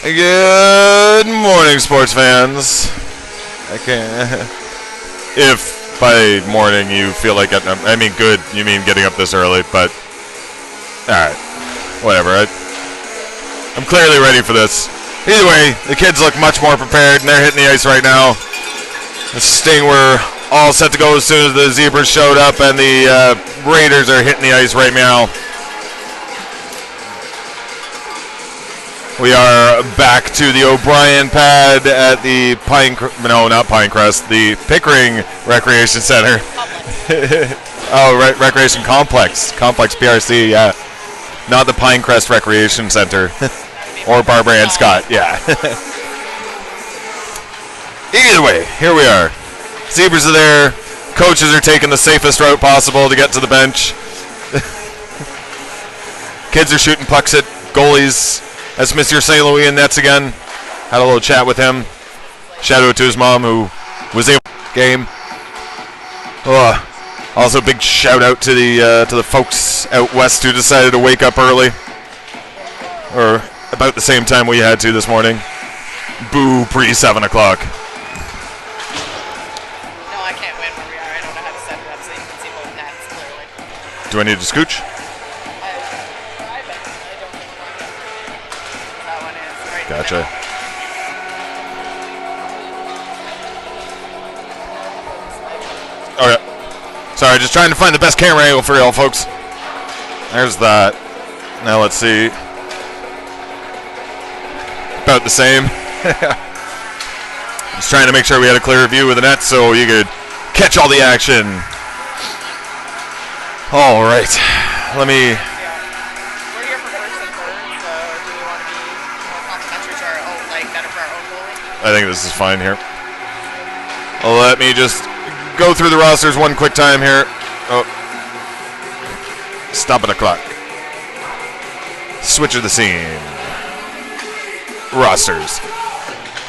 Good morning, sports fans. If by morning you feel like getting up, I mean good, you mean getting up this early, but alright, whatever. I'm clearly ready for this. Either way, the kids look much more prepared, and they're hitting the ice right now. The Sting were all set to go as soon as the Zebras showed up, and the Raiders are hitting the ice right now. We are back to the O'Brien pad at the the Pickering Recreation Center. Recreation Complex. Complex PRC, yeah. Not the Pinecrest Recreation Center. Or Barbara Ann Scott, yeah. Either way, here we are. Zebras are there. Coaches are taking the safest route possible to get to the bench. Kids are shooting pucks at goalies. That's Mr. St. Louis in nets again. Had a little chat with him. Shout out to his mom who was able to game. Also, big shout out to the folks out west who decided to wake up early, or about the same time we had to this morning. Boo, pre-7 o'clock. No, I can't win where we are. I don't know how to set it up so you can see both nets clearly. Do I need to scooch? Gotcha. Okay. Sorry, just trying to find the best camera angle for y'all, folks. There's that. Now let's see. About the same. Just trying to make sure we had a clear view of the net so you could catch all the action. All right. Let me... I think this is fine here. Let me just go through the rosters one quick time here. Oh. Stop at the clock. Switch of the scene. Rosters.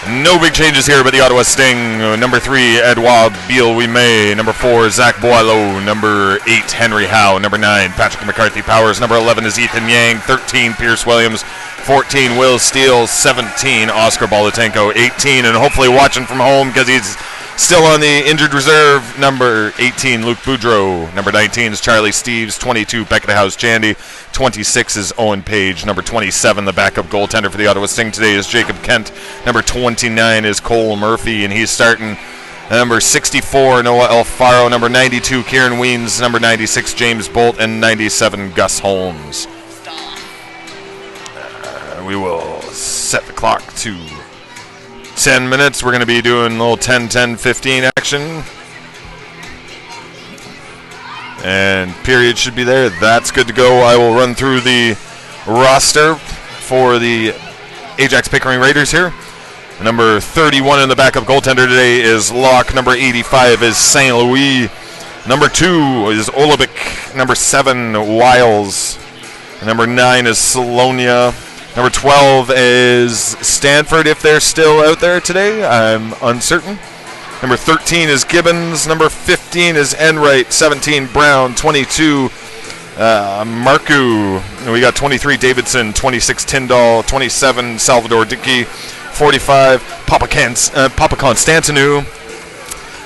No big changes here, but the Ottawa Sting. Number 3, Edouard Beal-Ouimet. Number 4, Zach Boileau. Number 8, Henry Howe. Number 9, Patrick McCarthy-Powers. Number 11 is Ethan Yang. 13, Pierce Williams. 14, Will Steele. 17, Oscar Bolatenko. 18, and hopefully watching from home because he's still on the injured reserve, number 18, Luke Boudreau. Number 19 is Charlie Steeves. 22, Beckett House Chandy. 26 is Owen Page. Number 27, the backup goaltender for the Ottawa Sting today, is Jacob Kent. Number 29 is Cole Murphy, and he's starting. Number 64, Noah Alfaro. Number 92, Kieran Weens. Number 96, James Bolt. And 97, Gus Holmes. We will set the clock to 10 minutes. We're going to be doing a little 10-10-15 action. And period should be there. That's good to go. I will run through the roster for the Ajax Pickering Raiders here. Number 31 in the backup goaltender today is Locke. Number 85 is St. Louis. Number 2 is Olubik. Number 7, Wiles. Number 9 is Salonia. Number 12 is Stanford, if they're still out there today. I'm uncertain. Number 13 is Gibbons. Number 15 is Enright. 17, Brown. 22, Marku. We got 23, Davidson. 26, Tyndall. 27, Salvador Dickey. 45, Papa Constantinou.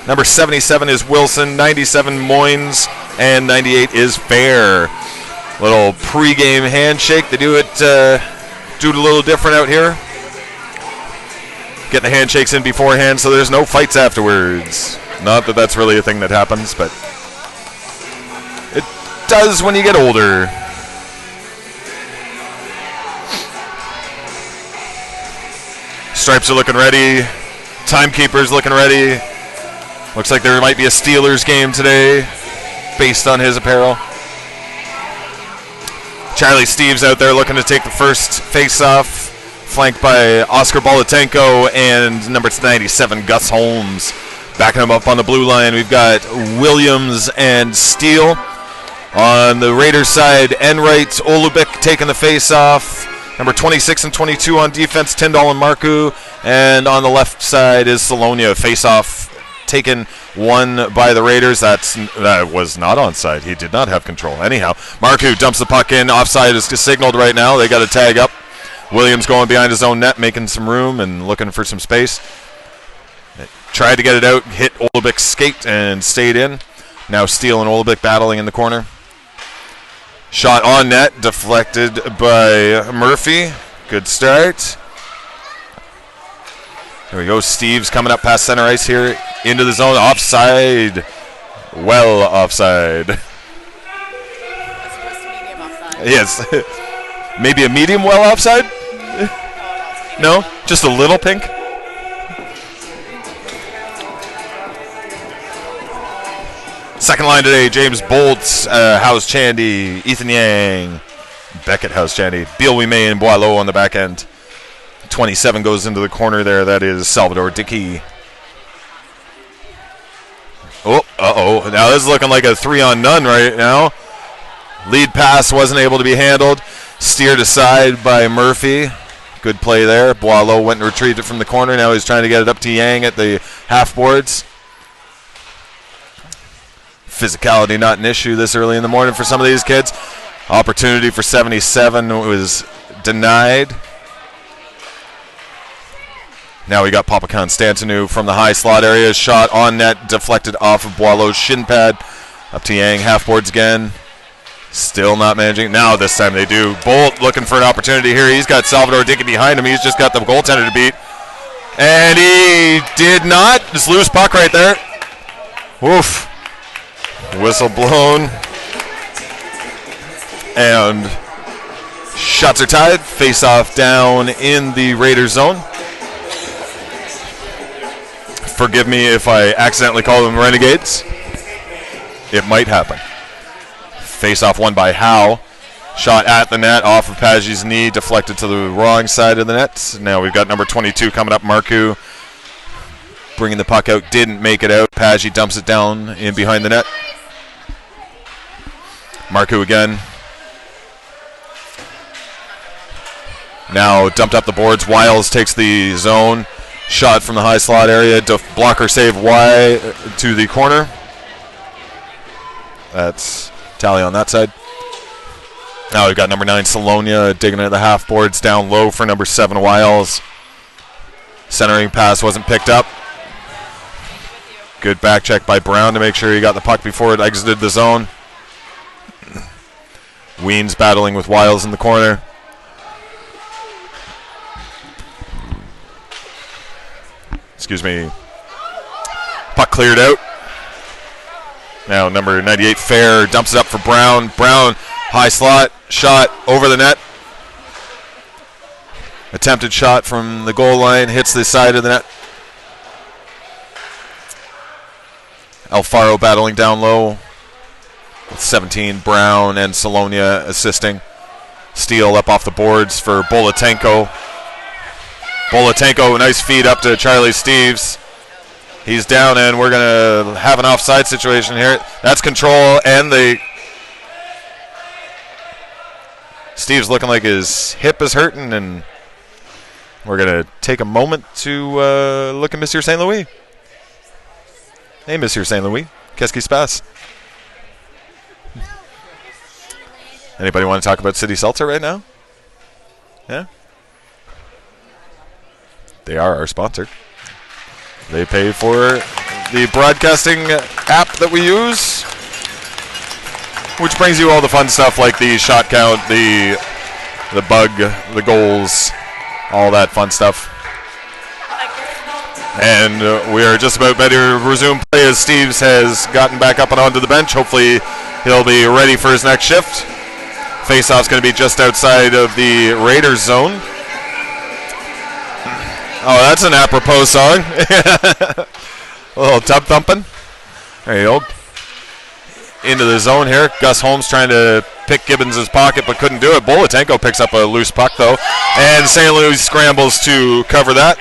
Number 77 is Wilson. 97, Moynes. And 98 is Fair. Little pregame handshake. They do it a little different out here. Get the handshakes in beforehand so there's no fights afterwards. Not that that's really a thing that happens, but it does when you get older. Stripes are looking ready. Timekeeper's looking ready. Looks like there might be a Steelers game today based on his apparel. Charlie Steeves out there looking to take the first face-off, flanked by Oscar Bolatenko and number 97, Gus Holmes. Backing him up on the blue line, we've got Williams and Steele. On the Raiders side, Enright, Olubik taking the face-off. Number 26 and 22 on defense, Tyndall and Marku. And on the left side is Salonia, face-off taken one by the Raiders. That was not onside. He did not have control. Anyhow, Marku dumps the puck in. Offside is signaled right now. They got a tag up Williams going behind his own net, making some room and looking for some space. Tried to get it out, hit Olubik's skate and stayed in. Now Steele and Olubik battling in the corner. Shot on net, deflected by Murphy. Good start. There we go. Steve's coming up past center ice here into the zone. Offside. Well offside. That's supposed to be medium offside. Yes. Maybe a medium well offside? No? Just a little pink? Second line today, James Bolts, House Chandy, Ethan Yang, Beckett, House Chandy, Beal Wimay, and Boileau on the back end. 27 goes into the corner there. That is Salvador Dickey. Oh, uh-oh. Now this is looking like a 3-on-none right now. Lead pass wasn't able to be handled. Steered aside by Murphy. Good play there. Boileau went and retrieved it from the corner. Now he's trying to get it up to Yang at the half boards. Physicality not an issue this early in the morning for some of these kids. Opportunity for 77 was denied. Now we got Papa Constantinu from the high slot area. Shot on net, deflected off of Boileau's shin pad. Up to Yang, half boards again. Still not managing. Now this time they do. Bolt looking for an opportunity here. He's got Salvador Dickey behind him. He's just got the goaltender to beat. And he did not. Just loose puck right there. Woof. Whistle blown. And shots are tied. Face off down in the Raiders zone. Forgive me if I accidentally call them Renegades. It might happen. Face off won by Howe. Shot at the net off of Paggi's knee. Deflected to the wrong side of the net. Now we've got number 22 coming up, Marcoux. Bringing the puck out. Didn't make it out. Paggi dumps it down in behind the net. Marcoux again. Now dumped up the boards. Wiles takes the zone. Shot from the high slot area. Blocker save Y to the corner. That's tally on that side. Now we've got number 9 Salonia digging at the half boards down low for number 7 Wiles. Centering pass wasn't picked up. Good back check by Brown to make sure he got the puck before it exited the zone. Weens battling with Wiles in the corner. Excuse me. Puck cleared out. Now number 98 Fair dumps it up for Brown. Brown, high slot, shot over the net. Attempted shot from the goal line, hits the side of the net. Alfaro battling down low with 17, Brown and Salonia assisting. Steele up off the boards for Bolatenko. Bolatenko, nice feed up to Charlie Steves. He's down, and we're going to have an offside situation here. That's control, and Steve's looking like his hip is hurting, and we're going to take a moment to look at Monsieur St. Louis. Hey, Monsieur St. Louis. Qu'est-ce qui se passe? Anybody want to talk about City Seltzer right now? Yeah? They are our sponsor. They pay for the broadcasting app that we use, which brings you all the fun stuff like the shot count, the bug, the goals, all that fun stuff. And we are just about ready to resume play as Steves has gotten back up and onto the bench. Hopefully he'll be ready for his next shift. Faceoff's going to be just outside of the Raiders zone. Oh, that's an apropos song. A little tub thumping. There you go. Into the zone here. Gus Holmes trying to pick Gibbons' pocket but couldn't do it. Bolatenko picks up a loose puck though. And St. Louis scrambles to cover that.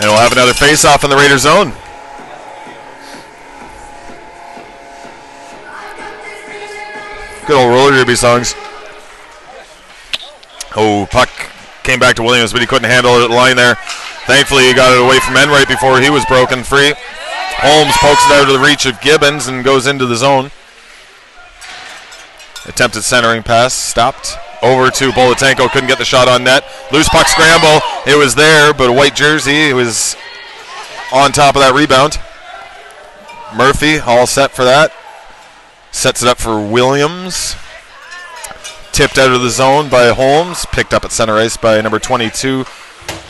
And we'll have another face-off in the Raiders zone. Good old roller derby songs. Oh, puck came back to Williams, but he couldn't handle it at the line there. Thankfully, he got it away from Enright before he was broken free. Holmes pokes it out of the reach of Gibbons and goes into the zone. Attempted centering pass, stopped. Over to Bolatenko, couldn't get the shot on net. Loose puck scramble, it was there, but a white jersey was on top of that rebound. Murphy all set for that. Sets it up for Williams. Tipped out of the zone by Holmes, picked up at center ice by number 22.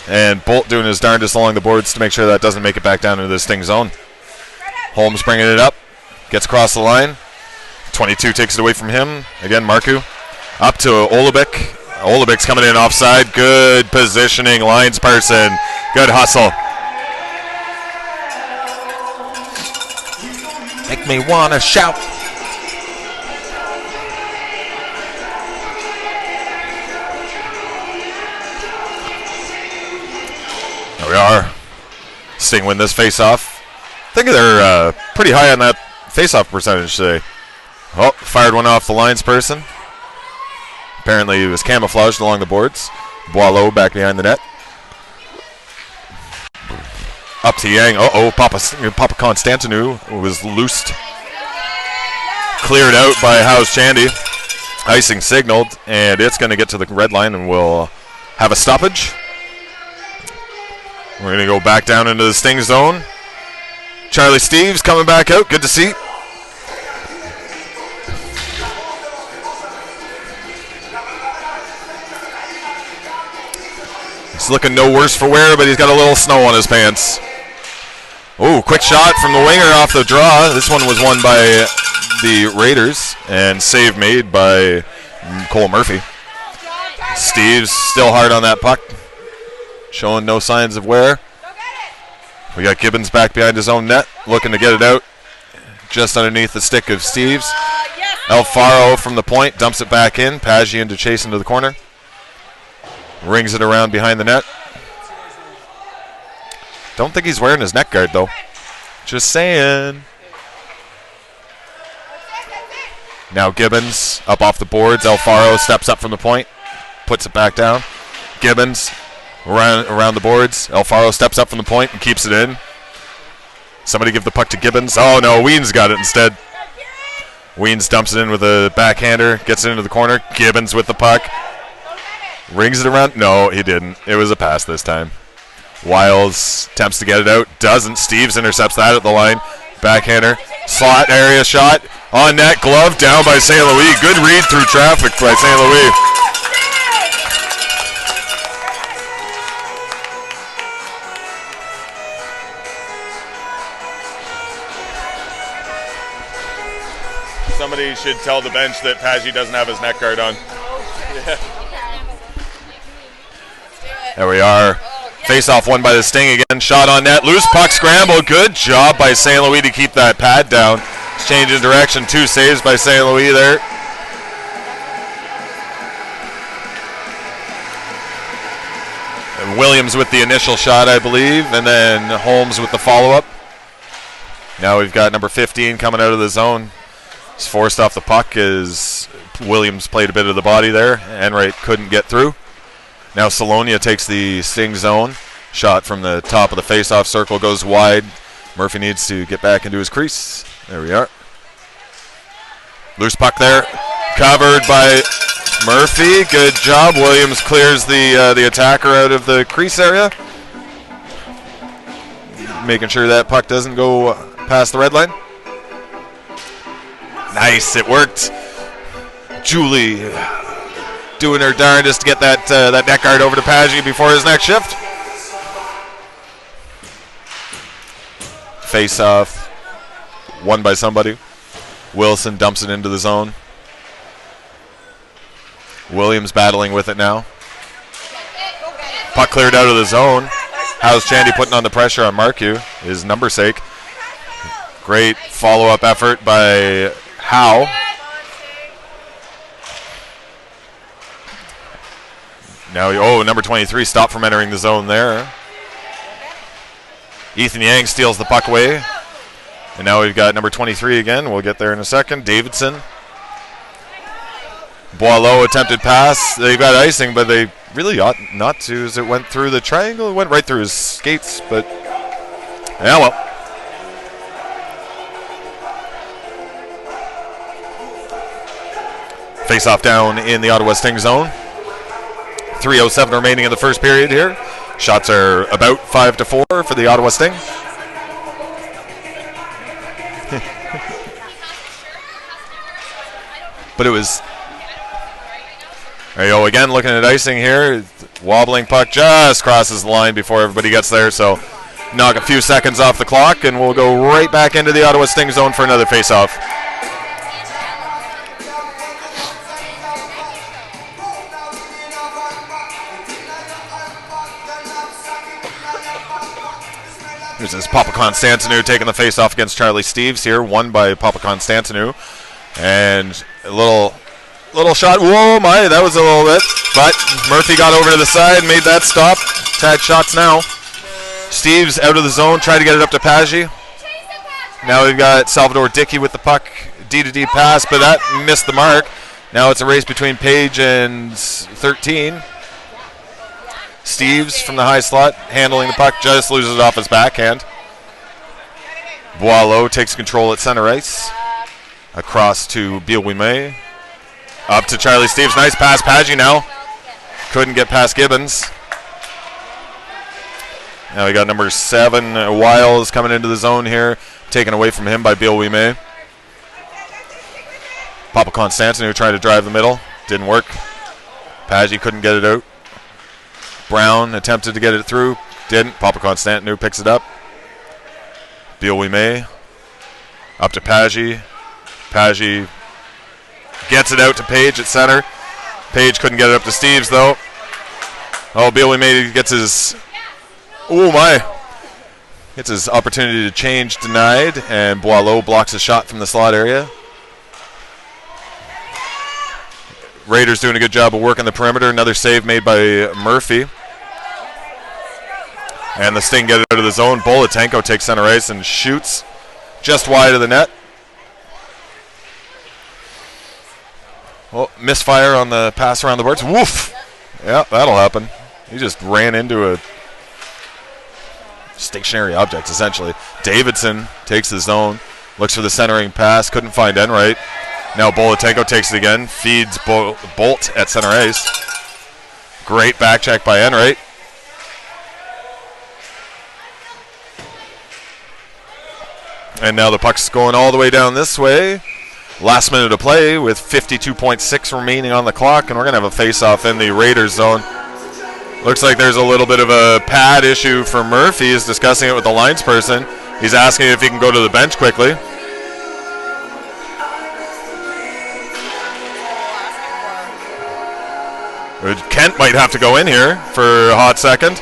And Bolt doing his darndest along the boards to make sure that doesn't make it back down into the Sting zone. Holmes bringing it up, gets across the line. 22 takes it away from him. Again, Marku. Up to Olubik. Olubik's coming in offside. Good positioning, linesperson. Good hustle. Make me want to shout. There we are. Sting win this face-off. I think they're pretty high on that face-off percentage today. Oh, fired one off the linesperson. Apparently he was camouflaged along the boards. Boileau back behind the net. Up to Yang. Uh-oh, Papa Constantinou was loosed. Cleared out by House Chandy. Icing signaled, and it's going to get to the red line, and we'll have a stoppage. We're going to go back down into the Sting zone. Charlie Steves coming back out. Good to see. He's looking no worse for wear, but he's got a little snow on his pants. Oh, quick shot from the winger off the draw. This one was won by the Raiders, and save made by Cole Murphy. Steve's still hard on that puck, showing no signs of wear. We got Gibbons back behind his own net, looking to get it out just underneath the stick of Steves. Alfaro from the point, dumps it back in. Paggi into chase into the corner. Rings it around behind the net. Don't think he's wearing his neck guard, though. Just saying. Now Gibbons up off the boards. Alfaro steps up from the point, puts it back down. Gibbons around the boards. Alfaro steps up from the point and keeps it in. Somebody give the puck to Gibbons. Oh, no, Weens got it instead. Weens dumps it in with a backhander, gets it into the corner. Gibbons with the puck. Rings it around. No, he didn't. It was a pass this time. Wiles attempts to get it out. Doesn't. Steves intercepts that at the line. Backhander. Slot area shot. On net. Glove down by St. Louis. Good read through traffic by St. Louis. Somebody should tell the bench that Paggi doesn't have his neck guard on. There we are. Face-off won by the Sting again. Shot on net. Loose puck scramble. Good job by St. Louis to keep that pad down. Change in direction. 2 saves by St. Louis there. And Williams with the initial shot, I believe, and then Holmes with the follow-up. Now we've got number 15 coming out of the zone. He's forced off the puck as Williams played a bit of the body there. Enright couldn't get through. Now Salonia takes the Sting zone. Shot from the top of the face-off circle goes wide. Murphy needs to get back into his crease. There we are. Loose puck there. Covered by Murphy. Good job. Williams clears the attacker out of the crease area. Making sure that puck doesn't go past the red line. Nice, it worked. Julie doing her darndest to get that neck guard over to Paggi before his next shift. Face off, won by somebody. Wilson dumps it into the zone. Williams battling with it now. Puck cleared out of the zone. How's Chandy putting on the pressure on Marku, his number's sake. Great follow-up effort by Howe. Now, number 23 stopped from entering the zone there. Ethan Yang steals the puck away. And now we've got number 23 again. We'll get there in a second. Davidson. Boileau attempted pass. They've got icing, but they really ought not to as it went through the triangle. It went right through his skates, but yeah, well. Face-off down in the Ottawa Sting zone. 3:07 remaining in the first period here. Shots are about 5-4 for the Ottawa Sting. But it was... There you go, again looking at icing here. Wobbling puck just crosses the line before everybody gets there, so knock a few seconds off the clock, and we'll go right back into the Ottawa Sting zone for another face-off. Here's this Papa Constantinu taking the face-off against Charlie Steeves here, won by Papa Constantinu. And a little shot. Whoa, my, that was a little bit. But Murphy got over to the side, made that stop. Tag shots now. Steeves out of the zone, tried to get it up to Paggi. Now we've got Salvador Dickey with the puck. D-to-D pass, but that missed the mark. Now it's a race between Page and 13. Steeves from the high slot, handling the puck, just loses it off his backhand. Boileau takes control at center ice. Across to Bill-Wimay. Up to Charlie Steeves. Nice pass. Paggi now. Couldn't get past Gibbons. Now we got number 7, Wiles, coming into the zone here. Taken away from him by Bill-Wimay. Papa Constantinu tried to drive the middle. Didn't work. Paggi couldn't get it out. Brown attempted to get it through. Didn't. Papa Constantinu picks it up. Bill-Wimay. Up to Paggi. Paggi gets it out to Page at center. Page couldn't get it up to Steeves, though. Oh, Bill-Wimay gets his... Oh, my. Gets his opportunity to change denied, and Boileau blocks a shot from the slot area. Raiders doing a good job of working the perimeter. Another save made by Murphy. And the Sting get it out of the zone. Bolatenko takes center ice and shoots just wide of the net. Oh, misfire on the pass around the boards. Woof! Yeah, that'll happen. He just ran into a stationary object, essentially. Davidson takes the zone. Looks for the centering pass. Couldn't find Enright. Now Bolatenko takes it again. Feeds Bolt at center ice. Great back check by Enright. And now the puck's going all the way down this way. Last minute of play with 52.6 remaining on the clock, and we're going to have a face-off in the Raiders zone. Looks like there's a little bit of a pad issue for Murphy. He's discussing it with the linesperson. He's asking if he can go to the bench quickly. Kent might have to go in here for a hot second.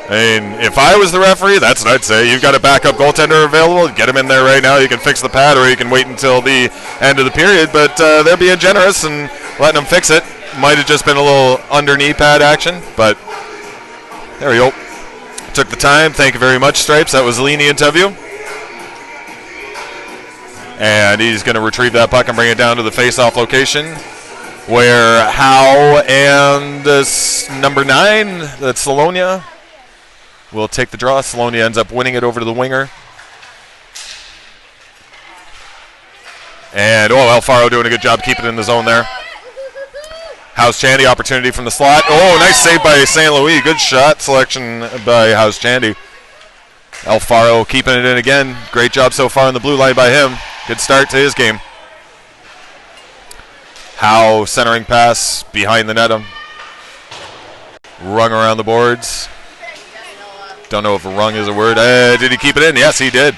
I mean, if I was the referee, that's what I'd say. You've got a backup goaltender available. Get him in there right now. You can fix the pad, or you can wait until the end of the period. But they're being generous and letting them fix it. Might have just been a little under-knee pad action, but there we go. Took the time. Thank you very much, Stripes. That was lenient of you. And he's going to retrieve that puck and bring it down to the face-off location, where Howe and number 9, that's Salonia, will take the draw. Salonia ends up winning it over to the winger. And, Alfaro doing a good job keeping it in the zone there. House Chandy, opportunity from the slot. Oh, nice save by St. Louis. Good shot selection by House Chandy. Alfaro keeping it in again. Great job so far on the blue line by him. Good start to his game. Howe centering pass behind the net. Rung around the boards. Don't know if rung is a word. Did he keep it in? Yes, he did.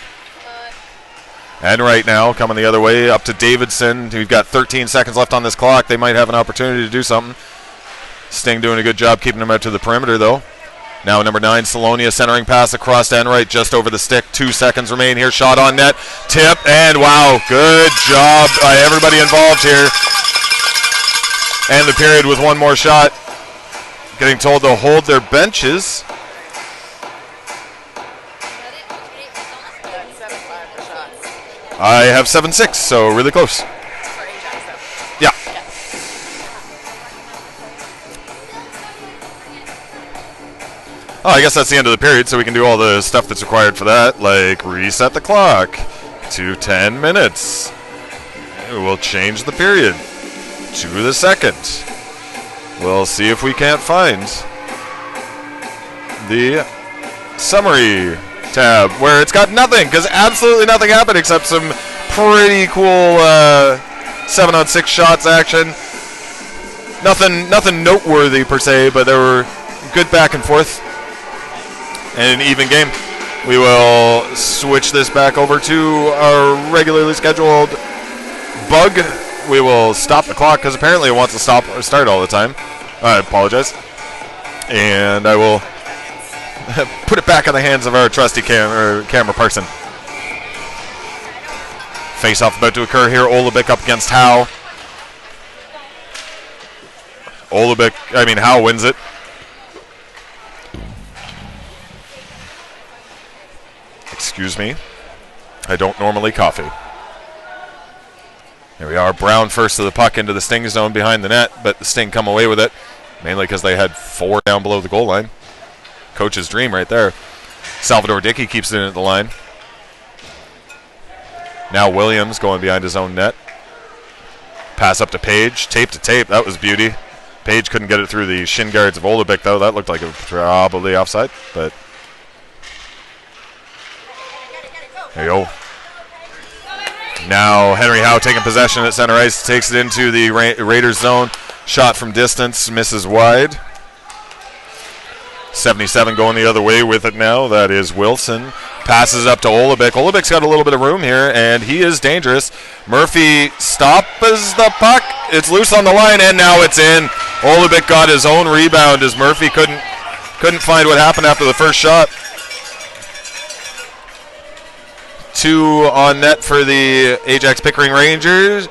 And right now, coming the other way, up to Davidson. We've got 13 seconds left on this clock. They might have an opportunity to do something. Sting doing a good job keeping him out to the perimeter, though. Now number 9, Salonia, centering pass across to Enright, just over the stick. 2 seconds remain here. Shot on net. Tip, and wow, good job by everybody involved here. And the period with one more shot. Getting told to hold their benches. I have 7-6, so really close. Yeah. Oh, I guess that's the end of the period, so we can do all the stuff that's required for that, like reset the clock, to 10 minutes. We'll change the period to the second. We'll see if we can't find the summary tab where it's got nothing, because absolutely nothing happened except some pretty cool 7-on-6 shots action. Nothing noteworthy per se, but there were good back and forth and an even game. We will switch this back over to our regularly scheduled bug. We will stop the clock because apparently it wants to stop or start all the time. I apologize. And I will put it back in the hands of our trusty camera person. Face-off about to occur here. Olubik up against Howe. Howe wins it. Excuse me. I don't normally coffee. Here we are. Brown first to the puck into the Sting zone behind the net, but the Sting come away with it, mainly because they had 4 down below the goal line. Coach's dream right there. Salvador Dickey keeps it in at the line. Now Williams going behind his own net. Pass up to Page. Tape to tape. That was beauty. Page couldn't get it through the shin guards of Olubik, though. That looked like it was probably offside, but there you go. Now Henry Howe taking possession at center ice. Takes it into the Raiders zone. Shot from distance. Misses wide. 77 going the other way with it now. That is Wilson. Passes up to Olubik. Olubik's got a little bit of room here, and he is dangerous. Murphy stops the puck. It's loose on the line, and now it's in. Olubik got his own rebound as Murphy couldn't find what happened after the first shot. 2 on net for the Ajax Pickering Raiders.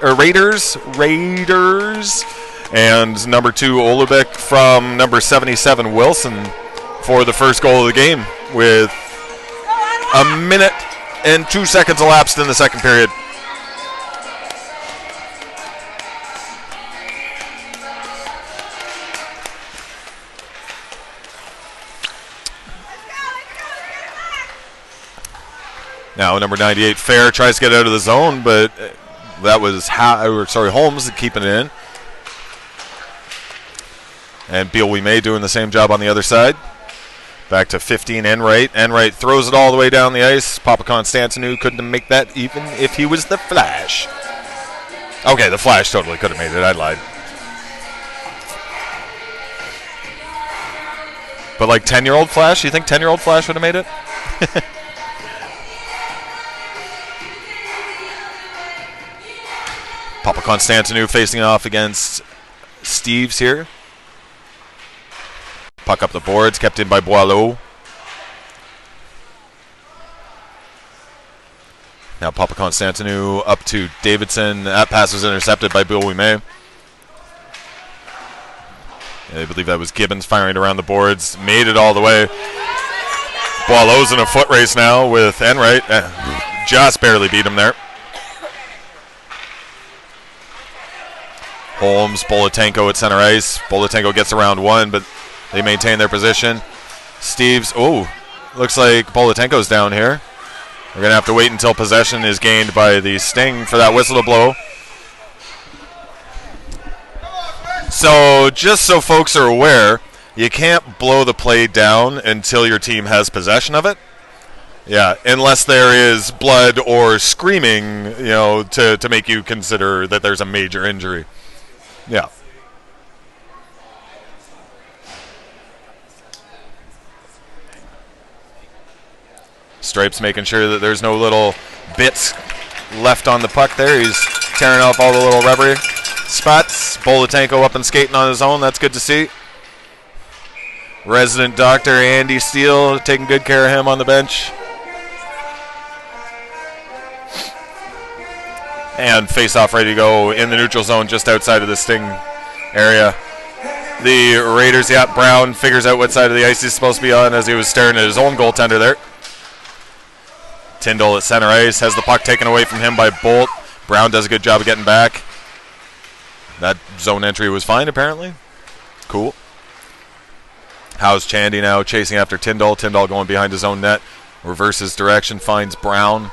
And number 2, Olubik from number 77, Wilson, for the first goal of the game with 1 minute and 2 seconds elapsed in the second period. Now number 98, Fair, tries to get out of the zone, but that was Holmes keeping it in. And Beal We May doing the same job on the other side. Back to 15, Enright. Enright throws it all the way down the ice. Papa Constantinou couldn't make that even if he was the Flash. Okay, the Flash totally could have made it. I lied. But like 10-year-old Flash? You think 10-year-old Flash would have made it? Papa Constantinou facing off against Steves here. Puck up the boards, kept in by Boileau. Now Papa Constantinou up to Davidson. That pass was intercepted by Bill Wimay. I believe that was Gibbons firing around the boards. Made it all the way. Boileau's in a foot race now with Enright. Just barely beat him there. Holmes, Bolatenko at center ice. Bolatenko gets around 1, but they maintain their position. Steves, looks like Bolatenko's down here. We're going to have to wait until possession is gained by the Sting for that whistle to blow. So, just so folks are aware, you can't blow the play down until your team has possession of it. Yeah, unless there is blood or screaming, to make you consider that there's a major injury. Yeah. Stripes making sure that there's no little bits left on the puck there. He's tearing off all the little rubbery spots. Bolatenko up and skating on his own. That's good to see. Resident doctor Andy Steele taking good care of him on the bench. And face-off ready to go in the neutral zone just outside of the Sting area. The Raiders, Brown figures out what side of the ice he's supposed to be on as he was staring at his own goaltender there. Tyndall at center ice has the puck taken away from him by Bolt. Brown does a good job of getting back. That zone entry was fine, apparently. Cool. Howe's Chandy now chasing after Tyndall. Tyndall going behind his own net. Reverses direction, finds Brown.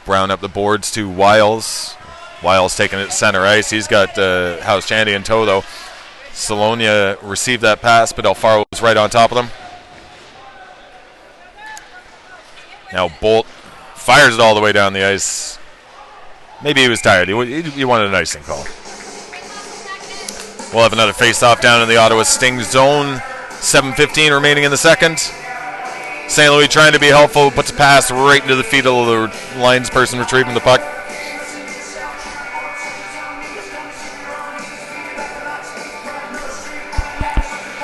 Brown up the boards to Wiles. Wiles taking it center ice. He's got House Chandy in tow, though. Salonia received that pass, but Alfaro was right on top of them. Now Bolt fires it all the way down the ice. Maybe he was tired. He wanted an icing call. We'll have another face-off down in the Ottawa Sting zone. 7:15 remaining in the second. St. Louis trying to be helpful, puts a pass right into the feet of the linesperson retrieving the puck.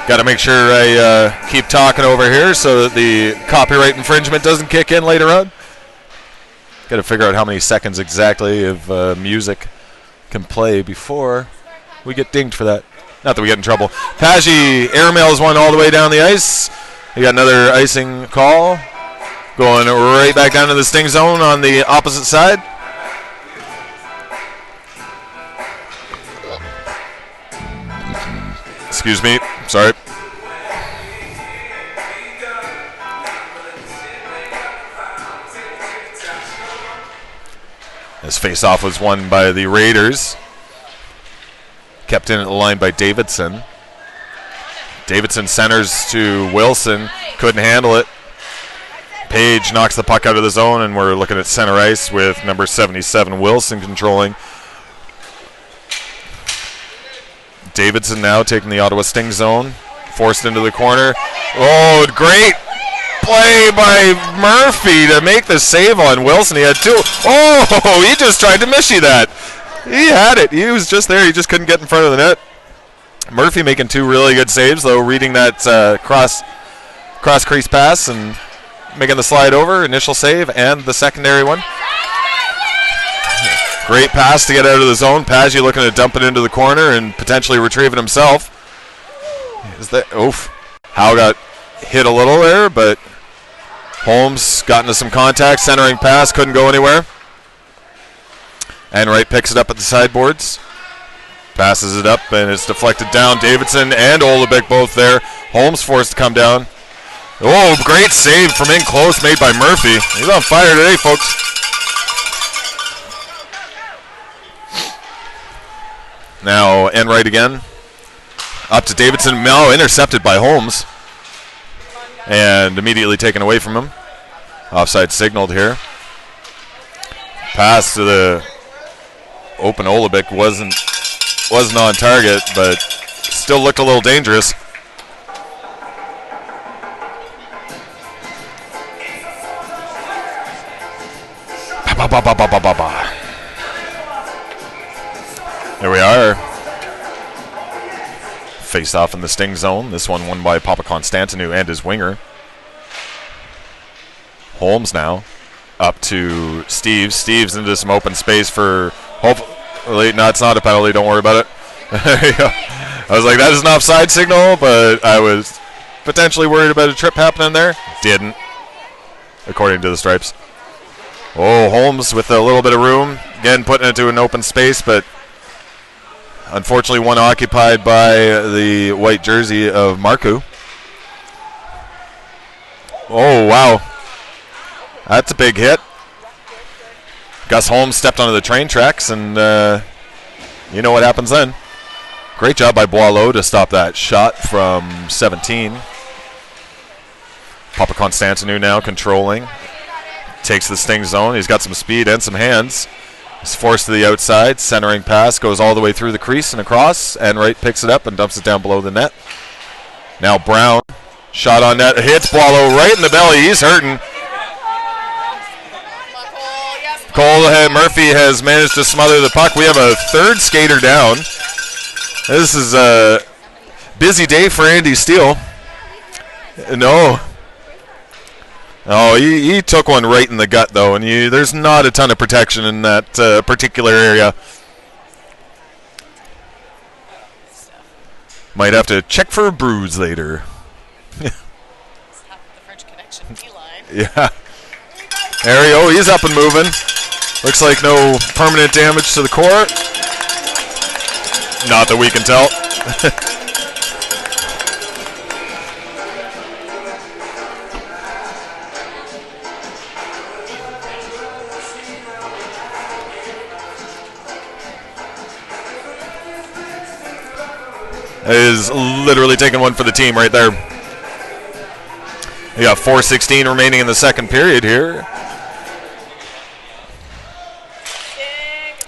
Got to make sure I keep talking over here so that the copyright infringement doesn't kick in later on. Got to figure out how many seconds exactly of music can play before we get dinged for that. Not that we get in trouble. Paggi airmails one all the way down the ice. We got another icing call. Going right back down to the Sting zone on the opposite side. Excuse me. Sorry. This face-off was won by the Raiders. Kept in at the line by Davidson. Davidson centers to Wilson. Couldn't handle it. Page knocks the puck out of the zone, and we're looking at center ice with number 77, Wilson, controlling. Davidson now taking the Ottawa Sting zone. Forced into the corner. Oh, great play by Murphy to make the save on Wilson. He had two. Oh, he just tried to miss you that. He had it. He was just there. He just couldn't get in front of the net. Murphy making two really good saves, though, reading that cross crease pass and making the slide over, initial save, and the secondary one. Great pass to get out of the zone. Paggi looking to dump it into the corner and potentially retrieve it himself. Is that oof? Howe got hit a little there, but Holmes got into some contact, centering pass, couldn't go anywhere. And Wright picks it up at the sideboards. Passes it up, and it's deflected down. Davidson and Olubik both there. Holmes forced to come down. Oh, great save from in close made by Murphy. He's on fire today, folks. Now, Enright again. Up to Davidson. Now intercepted by Holmes. And immediately taken away from him. Offside signaled here. Pass to the open Olubik wasn't on target, but still looked a little dangerous. There we are. Face off in the Sting zone. This one won by Papa Constantinou and his winger. Holmes now up to Steves. Steves into some open space for hopefully. No, it's not a penalty. Don't worry about it. There you go. I was like, that is an offside signal, but I was potentially worried about a trip happening there. Didn't, according to the stripes. Oh, Holmes with a little bit of room. Again, putting it into an open space, but unfortunately one occupied by the white jersey of Marku. Oh, wow. That's a big hit. Gus Holmes stepped onto the train tracks, and you know what happens then. Great job by Boileau to stop that shot from 17. Papa Constantinou now controlling. Takes the Sting zone. He's got some speed and some hands. He's forced to the outside. Centering pass goes all the way through the crease and across. And Wright picks it up and dumps it down below the net. Now Brown. Shot on net. Hits Boileau right in the belly. He's hurting. Cole Murphy has managed to smother the puck. We have a third skater down. This is a busy day for Andy Steele. No. Oh, he took one right in the gut, though, and there's not a ton of protection in that particular area. Might have to check for a bruise later. The French Connection D-line. Yeah. There you go. He's up and moving. Looks like no permanent damage to the core. Not that we can tell. is literally taking one for the team right there. We got 4:16 remaining in the second period here.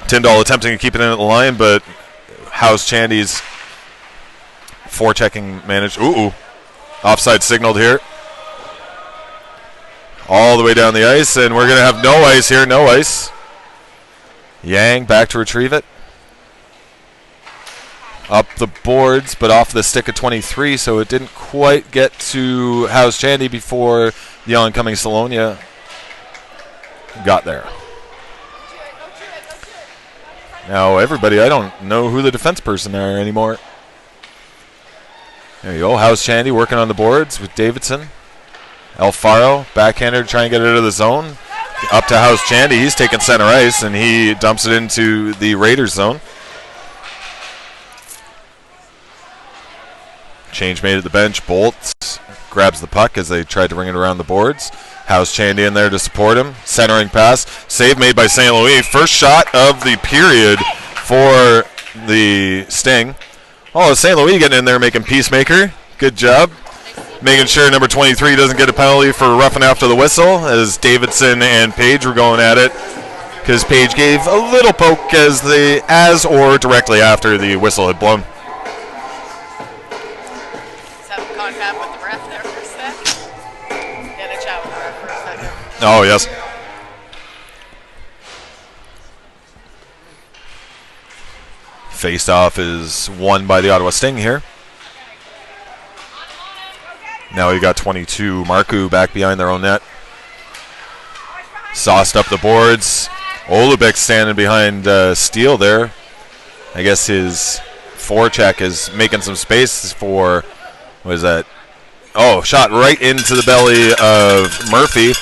Tyndall attempting to keep it in at the line, but House Chandy's forechecking managed. Ooh, offside signaled here. All the way down the ice, and we're going to have no ice here, no ice. Yang back to retrieve it. Up the boards, but off the stick of 23, so it didn't quite get to House Chandy before the oncoming Salonia got there. Now, everybody, I don't know who the defense person are anymore. There you go, House Chandy working on the boards with Davidson. Alfaro, backhander, to try and get it out of the zone. Up to House Chandy, he's taking center ice, and he dumps it into the Raiders zone. Change made at the bench. Bolt grabs the puck as they tried to ring it around the boards. House Chandy in there to support him. Centering pass. Save made by St. Louis. First shot of the period for the Sting. Oh, St. Louis getting in there making peacemaker. Good job. Making sure number 23 doesn't get a penalty for roughing after the whistle, as Davidson and Page were going at it, because Page gave a little poke as or directly after the whistle had blown. Contact with the ref there for a sec. Get a chat with the ref for a second. Oh, yes. Face-off is won by the Ottawa Sting here. Now we got 22. Marku back behind their own net. Sauced up the boards. Olubik standing behind Steele there. I guess his forecheck is making some space for... What is that? Oh, shot right into the belly of Murphy.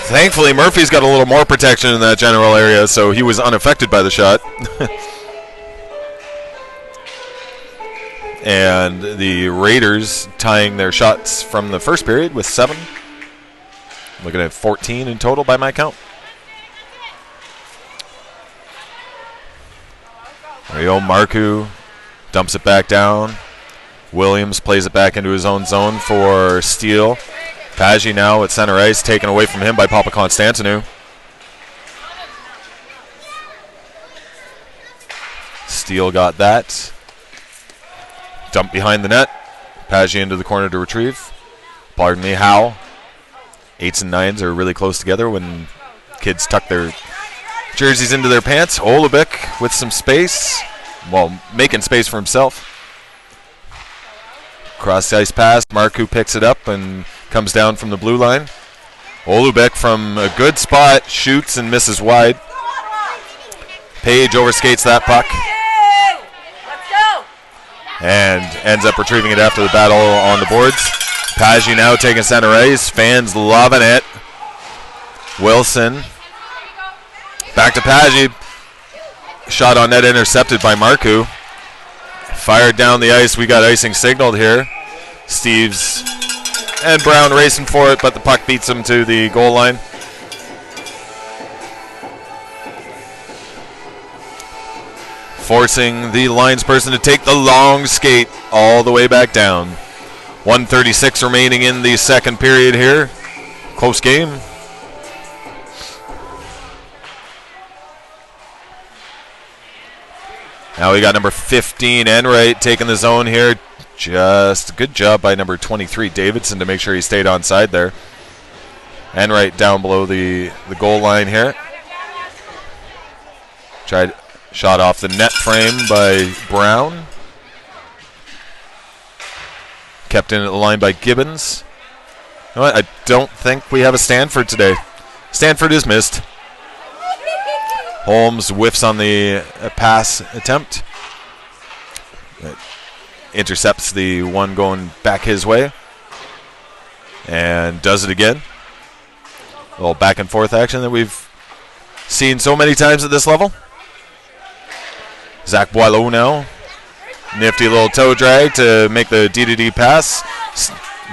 Thankfully, Murphy's got a little more protection in that general area, so he was unaffected by the shot. And the Raiders tying their shots from the first period with 7. Looking at 14 in total by my count. There you go, Marku dumps it back down. Williams plays it back into his own zone for Steele. Paggi now at center ice, taken away from him by Papa Constantinou. Steele got that. Dump behind the net. Paggi into the corner to retrieve. Pardon me, Howe. 8s and 9s are really close together when kids tuck their jerseys into their pants. Olubik with some space. Well, making space for himself. Cross the ice pass. Marku picks it up and comes down from the blue line. Olubik from a good spot shoots and misses wide. Page overskates that puck. And ends up retrieving it after the battle on the boards. Paggi now taking center ice. Fans loving it. Wilson. Back to Paggi. Shot on net intercepted by Marku. Fired down the ice. We got icing signaled here. Steves and Brown racing for it, but the puck beats him to the goal line. Forcing the linesperson to take the long skate all the way back down. 1:36 remaining in the second period here. Close game. Now we got number 15, Enright, taking the zone here. Just a good job by number 23, Davidson, to make sure he stayed onside there. Enright down below the goal line here. Tried shot off the net frame by Brown. Kept in at the line by Gibbons. You know what? I don't think we have a Stanford today. Stanford is missed. Holmes whiffs on the pass attempt. It intercepts the one going back his way. And does it again. A little back and forth action that we've seen so many times at this level. Zach Boileau now. Nifty little toe drag to make the D-to-D pass.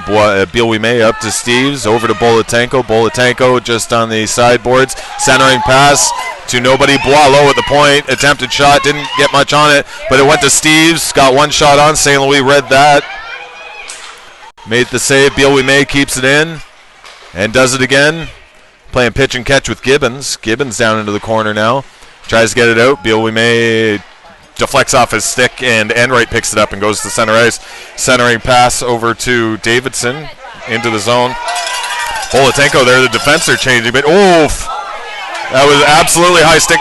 Bill-We-May up to Steves, over to Bolatenko. Bolatenko just on the sideboards. Centering pass to nobody. Boileau at the point. Attempted shot. Didn't get much on it, but it went to Steves. Got one shot on. St. Louis read that. Made the save. Beal We May keeps it in and does it again. Playing pitch and catch with Gibbons. Gibbons down into the corner now. Tries to get it out. Beal We May deflects off his stick, and Enright picks it up and goes to center ice. Centering pass over to Davidson into the zone. Bolatenko there, the defense are changing, but oof! That was absolutely high stick.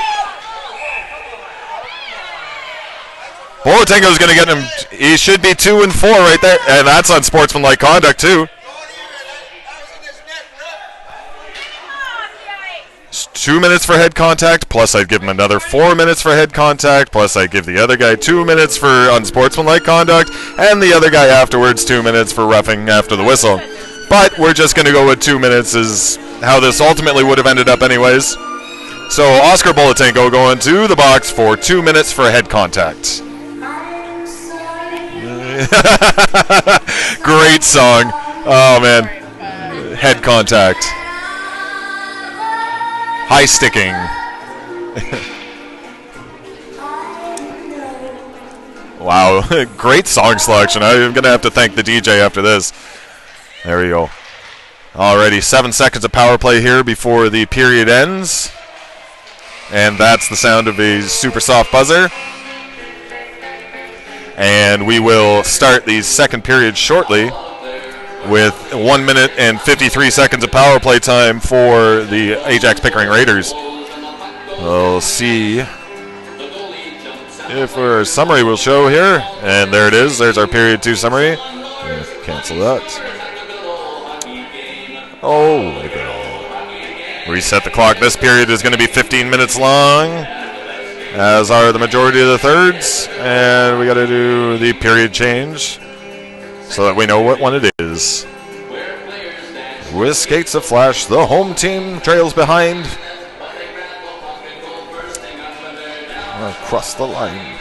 Bolatenko's going to get him. He should be 2 and 4 right there, and that's unsportsmanlike conduct too. 2 minutes for head contact, plus I'd give him another 4 minutes for head contact, plus I'd give the other guy 2 minutes for unsportsmanlike conduct, and the other guy afterwards 2 minutes for roughing after the whistle. But we're just going to go with 2 minutes is how this ultimately would have ended up anyways. So Oscar Bolatenko going to the box for 2 minutes for head contact. Great song. Oh, man. Head contact. High sticking. Wow, great song selection. I'm going to have to thank the DJ after this. There we go. Alrighty, 7 seconds of power play here before the period ends. And that's the sound of a super soft buzzer. And we will start the second period shortly with 1 minute and 53 seconds of power play time for the Ajax Pickering Raiders. We'll see if our summary will show here. And there it is. There's our period 2 summary. Cancel that. Oh, look at all. Reset the clock. This period is going to be 15 minutes long, as are the majority of the thirds. And we got to do the period change so that we know what one it is. With skates of flash, the home team trails behind. Across the line.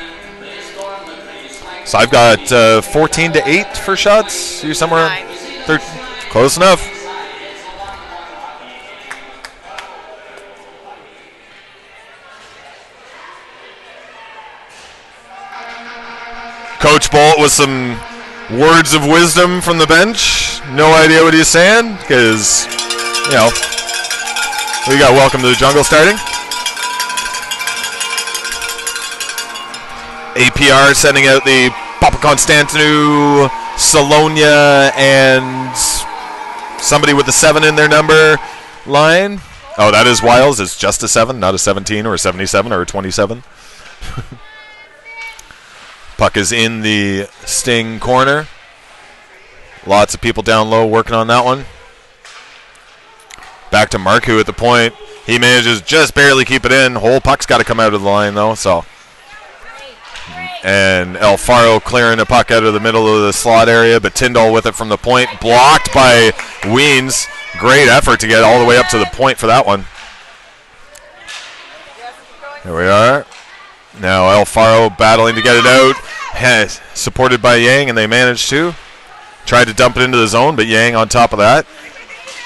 So I've got 14-8 for shots. You somewhere? 13. Close enough. Coach Bolt with some words of wisdom from the bench. No idea what he's saying because, you know, we got Welcome to the Jungle starting. APR sending out the Papa Constantinou, Salonia, and somebody with a 7 in their number line. Oh, that is Wiles. It's just a 7, not a 17 or a 77 or a 27. Puck is in the Sting corner. Lots of people down low working on that one. Back to Marcoux at the point. He manages just barely keep it in. Whole puck's got to come out of the line though. So, and Alfaro clearing the puck out of the middle of the slot area, but Tyndall with it from the point, blocked by Weens. Great effort to get all the way up to the point for that one. Here we are. Now Alfaro battling to get it out, supported by Yang, and they managed to. Tried to dump it into the zone, but Yang on top of that.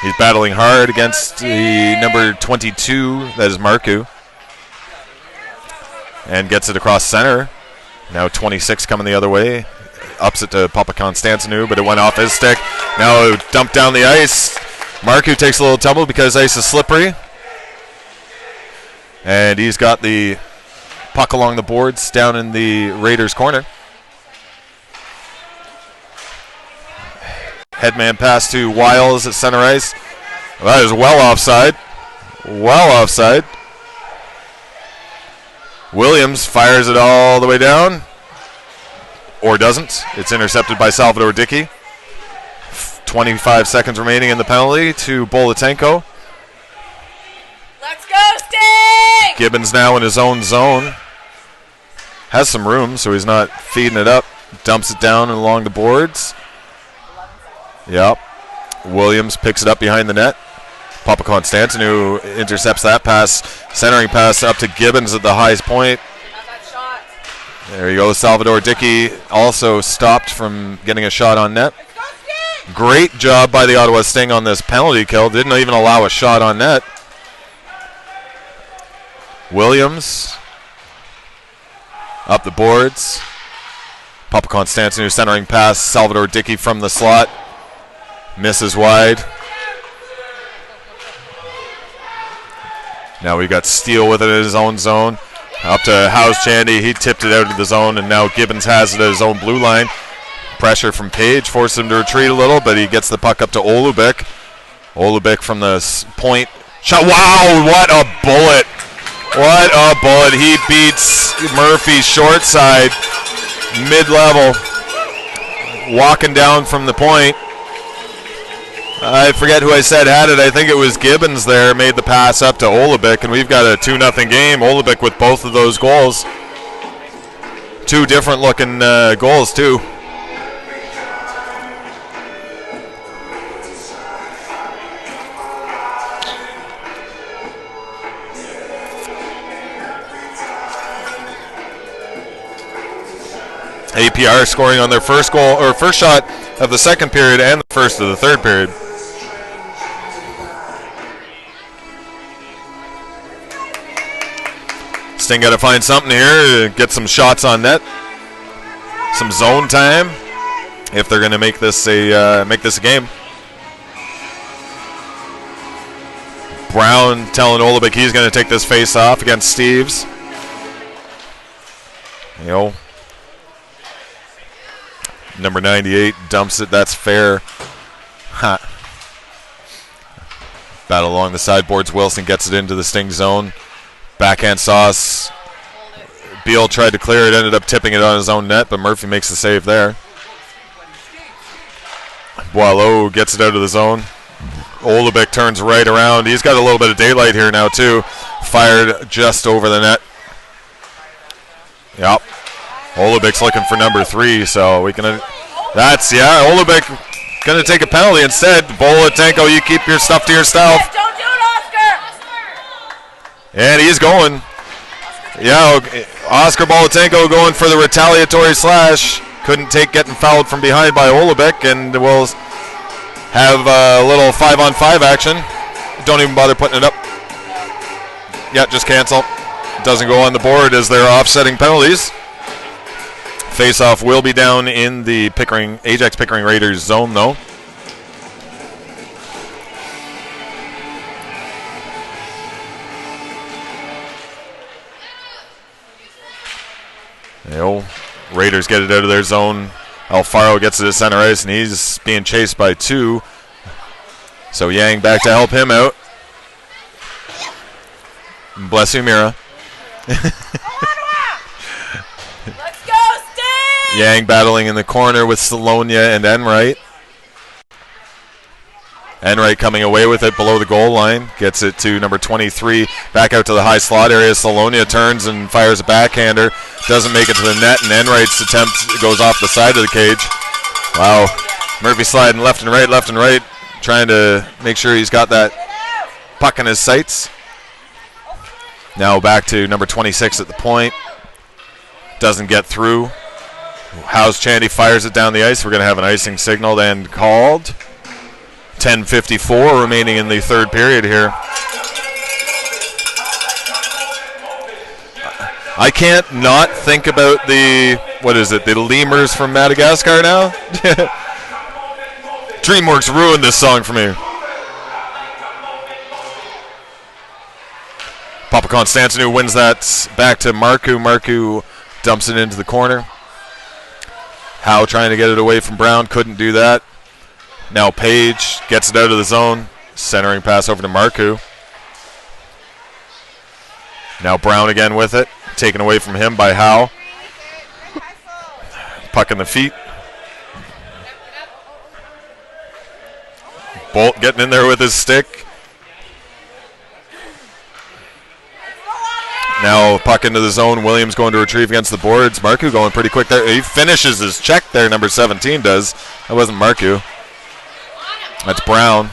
He's battling hard against the number 22, that is Marcoux. And gets it across center. Now 26 coming the other way. Ups it to Papa Constantinou, but it went off his stick. Now dumped down the ice. Marcoux takes a little tumble because ice is slippery. And he's got the puck along the boards down in the Raiders' corner. Headman pass to Wiles at center ice. Well, that is well offside. Well offside. Williams fires it all the way down. Or doesn't. It's intercepted by Salvador Dickey. 25 seconds remaining in the penalty to Bolatenko. Let's go, Sting! Gibbons now in his own zone. Has some room, so he's not feeding it up. Dumps it down and along the boards. Yep. Williams picks it up behind the net. Papa Constantinou intercepts that pass. Centering pass up to Gibbons at the highest point. There you go. Salvador Dickey also stopped from getting a shot on net. Great job by the Ottawa Sting on this penalty kill. Didn't even allow a shot on net. Williams up the boards. Papa Constantinu centering pass. Salvador Dickey from the slot. Misses wide. Now we've got Steele with it in his own zone. Up to House Chandy. He tipped it out of the zone, and now Gibbons has it at his own blue line. Pressure from Page forced him to retreat a little, but he gets the puck up to Olubik. Olubik from the point. Shot. Wow, what a bullet. What a bullet. He beats Murphy short side, mid-level, walking down from the point. I forget who I said had it. I think it was Gibbons there, made the pass up to Olubik, and we've got a 2-0 game. Olubik with both of those goals. Two different looking goals, too. APR scoring on their first goal, or first shot of the second period and the first of the third period. Sting got to find something here, get some shots on net, some zone time, if they're going to make this a game. Brown telling Olubik he's going to take this face off against Steves. You know, number 98 dumps it. That's fair. Ha. Battle along the sideboards. Wilson gets it into the Sting zone. Backhand sauce. Beal tried to clear it, ended up tipping it on his own net, but Murphy makes the save there. Boileau gets it out of the zone. Olubik turns right around. He's got a little bit of daylight here now, too. Fired just over the net. Yep. Olubik's looking for number 3, so we can. That's, yeah, Olubik going to take a penalty instead. Bolatenko, you keep your stuff to yourself. Don't do it, Oscar! And he's going. Yeah, Oscar Bolatenko going for the retaliatory slash. Couldn't take getting fouled from behind by Olubik, and we'll have a little 5-on-5 action. Don't even bother putting it up. Yeah, just cancel. Doesn't go on the board as they're offsetting penalties. Face-off will be down in the Ajax Pickering Raiders zone, though. Raiders get it out of their zone. Alfaro gets it to center ice, and he's being chased by 2. So Yang back to help him out. Bless you, Mira. Let's go, Steve! Yang battling in the corner with Salonia and Enright. Enright coming away with it below the goal line. Gets it to number 23. Back out to the high slot area. Salonia turns and fires a backhander. Doesn't make it to the net, and Enright's attempt goes off the side of the cage. Wow. Murphy sliding left and right, trying to make sure he's got that puck in his sights. Now back to number 26 at the point. Doesn't get through. House Chandy fires it down the ice. We're going to have an icing signal and called. 10:54 remaining in the third period here. I can't not think about the lemurs from Madagascar now? DreamWorks ruined this song for me. Papa Constantinu wins that back to Marku. Marku dumps it into the corner. Howe trying to get it away from Brown. Couldn't do that. Now Page gets it out of the zone. Centering pass over to Marku. Now Brown again with it. Taken away from him by Howe. Puck in the feet. Bolt getting in there with his stick. Now puck into the zone. Williams going to retrieve against the boards. Marku going pretty quick there. He finishes his check there, number 17 does. That wasn't Marku. That's Brown.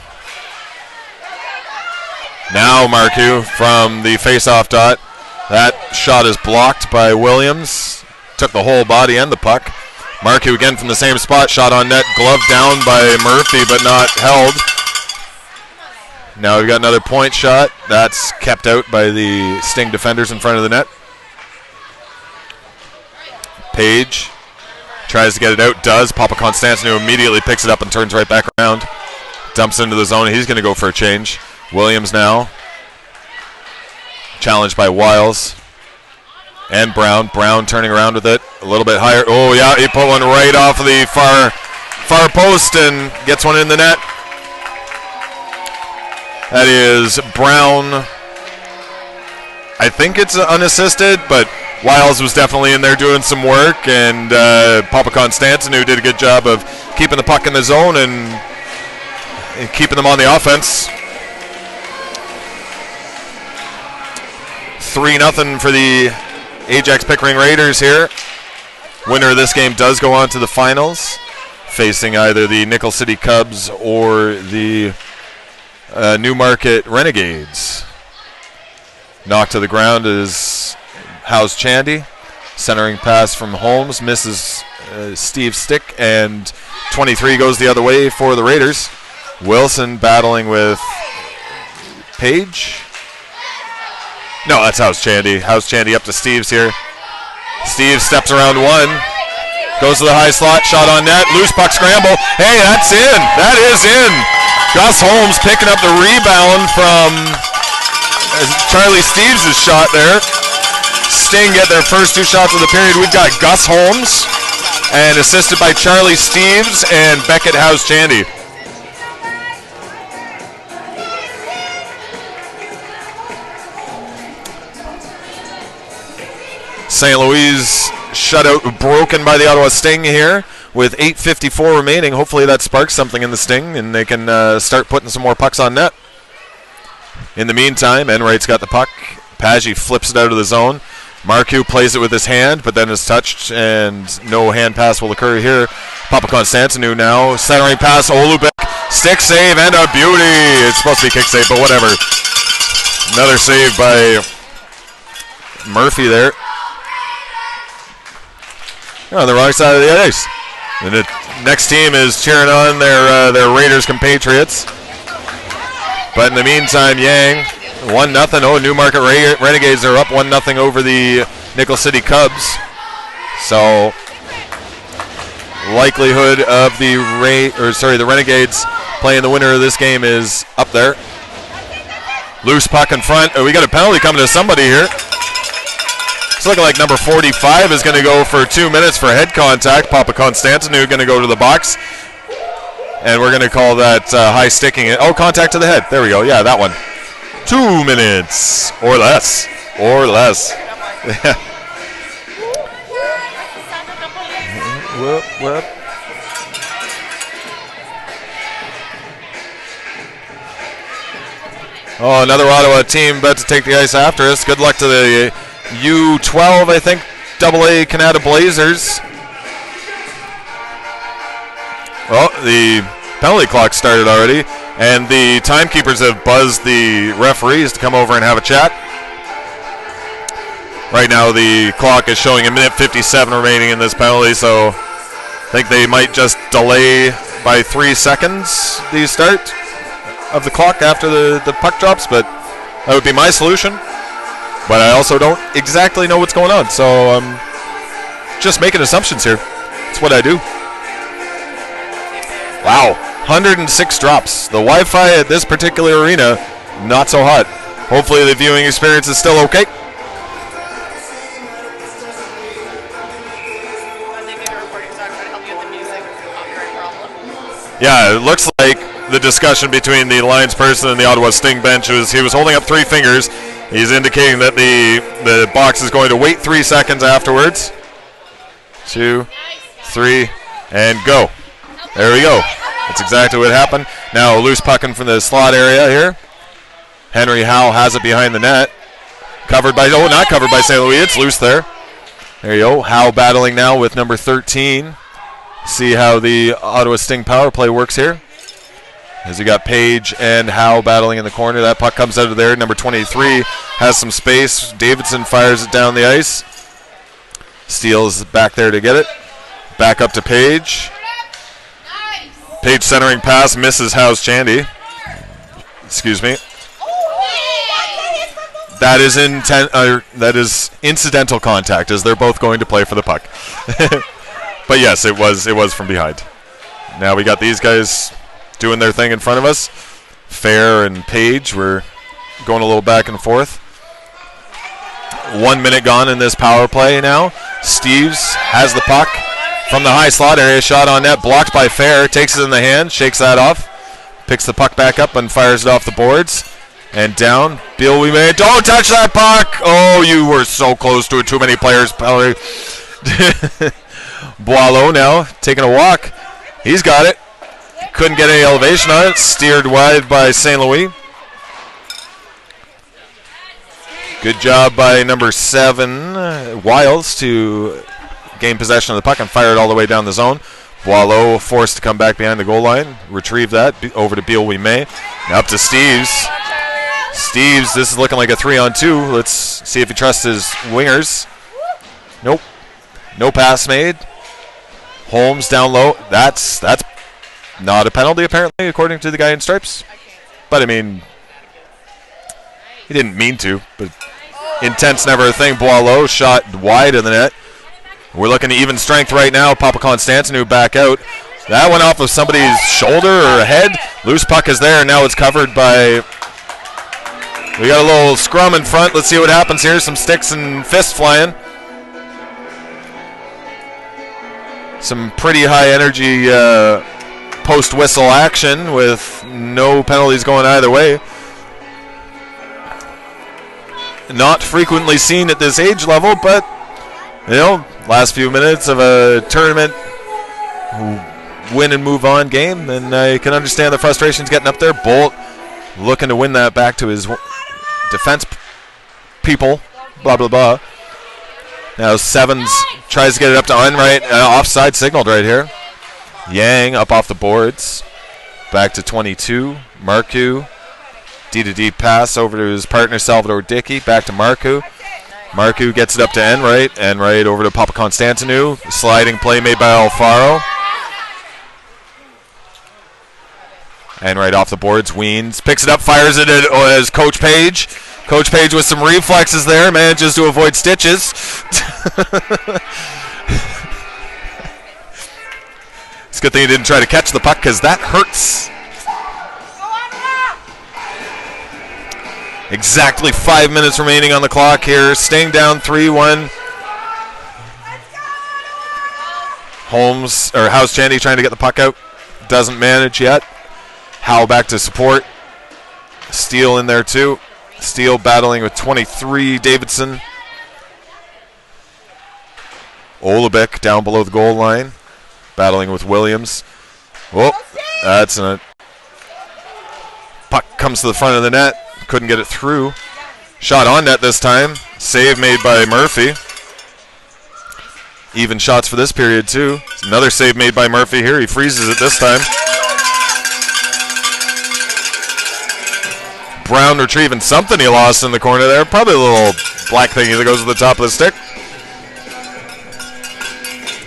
Now Marku from the face-off dot. That shot is blocked by Williams. Took the whole body and the puck. Marku again from the same spot. Shot on net. Glove down by Murphy, but not held. Now we've got another point shot. That's kept out by the Sting defenders in front of the net. Page tries to get it out. Does. Papa Constantino immediately picks it up and turns right back around. Dumps into the zone. He's going to go for a change. Williams now. Challenged by Wiles. And Brown. Brown turning around with it. A little bit higher. Oh, yeah. He put one right off of the far post and gets one in the net. That is Brown. I think it's unassisted, but Wiles was definitely in there doing some work, and Papa Constantino did a good job of keeping the puck in the zone and keeping them on the offense. 3-0 for the Ajax Pickering Raiders here. Winner of this game does go on to the finals, facing either the Nickel City Cubs or the Newmarket Renegades. Knocked to the ground is House Chandy. Centering pass from Holmes misses Steve's stick, and 23 goes the other way for the Raiders. Wilson battling with Page. No, that's House Chandy. House Chandy up to Steve's here. Steve steps around one. Goes to the high slot. Shot on net. Loose puck scramble. Hey, that's in. That is in. Gus Holmes picking up the rebound from Charlie Steves' shot there. Sting get their first 2 shots of the period. We've got Gus Holmes and assisted by Charlie Steves and Beckett House Chandy. St. Louis shutout broken by the Ottawa Sting here. With 8:54 remaining, hopefully that sparks something in the Sting and they can start putting some more pucks on net. In the meantime, Enright's got the puck. Paggi flips it out of the zone. Marcoux plays it with his hand, but then is touched, and no hand pass will occur here. Papa Constantino now, centering pass, Olubek, stick save, and a beauty. It's supposed to be kick save, but whatever. Another save by Murphy there. On the wrong side of the ice. And the next team is cheering on their Raiders compatriots. But in the meantime, Yang, 1-0. Oh, Newmarket Renegades are up 1-0 over the Nickel City Cubs. So, likelihood of the Renegades playing the winner of this game is up there. Loose puck in front. Oh, we got a penalty coming to somebody here. It's looking like number 45 is going to go for 2 minutes for head contact. Papa Constantino going to go to the box. And we're going to call that high sticking. Oh, contact to the head. There we go. Yeah, that one. 2 minutes or less. Or less. Whoop, whoop. Oh, another Ottawa team about to take the ice after us. Good luck to the U12, I think, AA Canada Blazers. Well, the penalty clock started already, and the timekeepers have buzzed the referees to come over and have a chat. Right now, the clock is showing 1:57 remaining in this penalty, so I think they might just delay by 3 seconds the start of the clock after the puck drops, but that would be my solution. But I also don't exactly know what's going on, so I'm just making assumptions here. That's what I do. Wow, 106 drops. The Wi-Fi at this particular arena, not so hot. Hopefully the viewing experience is still okay. Yeah, it looks like the discussion between the Lions person and the Ottawa Sting bench was he was holding up 3 fingers. He's indicating that the box is going to wait 3 seconds afterwards. 2, 3, and go. There we go. That's exactly what happened. Now a loose puck in from the slot area here. Henry Howe has it behind the net. Covered by, oh, not covered by St. Louis. It's loose there. There you go. Howe battling now with number 13. See how the Ottawa Sting power play works here. As we got Page and Howe battling in the corner. That puck comes out of there. Number 23 has some space. Davidson fires it down the ice. Steele's back there to get it. Back up to Page. Page centering pass misses House Chandy. Excuse me. That is incidental contact, as they're both going to play for the puck. But yes, it was from behind. Now we got these guys doing their thing in front of us. Fair and Page were going a little back and forth. 1 minute gone in this power play now. Steves has the puck from the high slot area. Shot on net, blocked by Fair. Takes it in the hand, shakes that off. Picks the puck back up and fires it off the boards. And down. Beal, we made. Don't touch that puck! Oh, you were so close to it. Too many players. Boileau now taking a walk. He's got it. Couldn't get any elevation on it. Steered wide by St. Louis. Good job by number 7, Wilds, to gain possession of the puck and fire it all the way down the zone. Boileau forced to come back behind the goal line. Retrieve that. Over to Beal, we may. Now up to Steves. Steves, this is looking like a 3-on-2. Let's see if he trusts his wingers. Nope. No pass made. Holmes down low. That's not a penalty, apparently, according to the guy in stripes. But, I mean, he didn't mean to, but intent's never a thing. Boileau shot wide of the net. We're looking to even strength right now. Papa Constantinu back out. That went off of somebody's shoulder or head. Loose puck is there. Now it's covered by... We got a little scrum in front. Let's see what happens here. Some sticks and fists flying. Some pretty high energy post-whistle action with no penalties going either way. Not frequently seen at this age level, but, you know, last few minutes of a tournament win and move on game, and I can understand the frustrations getting up there. Bolt looking to win that back to his defense people, blah, blah, blah. Now Sevens tries to get it up to Unright. Offside signaled right here. Yang up off the boards. Back to 22. Marcoux. D-to-D pass over to his partner Salvador Dickey. Back to Marcoux. Marcoux gets it up to Enright. Enright over to Papa Constantinu. Sliding play made by Alfaro. Enright off the boards. Weens picks it up, fires it as Coach Page. Coach Page with some reflexes there, manages to avoid stitches. It's a good thing he didn't try to catch the puck, because that hurts. Exactly 5 minutes remaining on the clock here. Staying down 3-1. Holmes, or House Chandy trying to get the puck out. Doesn't manage yet. Howe back to support. Steele in there too. Steele battling with 23, Davidson. Olubek down below the goal line, battling with Williams. Whoa, that's a puck comes to the front of the net. Couldn't get it through. Shot on net this time. Save made by Murphy. Even shots for this period too. Another save made by Murphy here. He freezes it this time. Brown retrieving something he lost in the corner there. Probably a little black thing that goes to the top of the stick.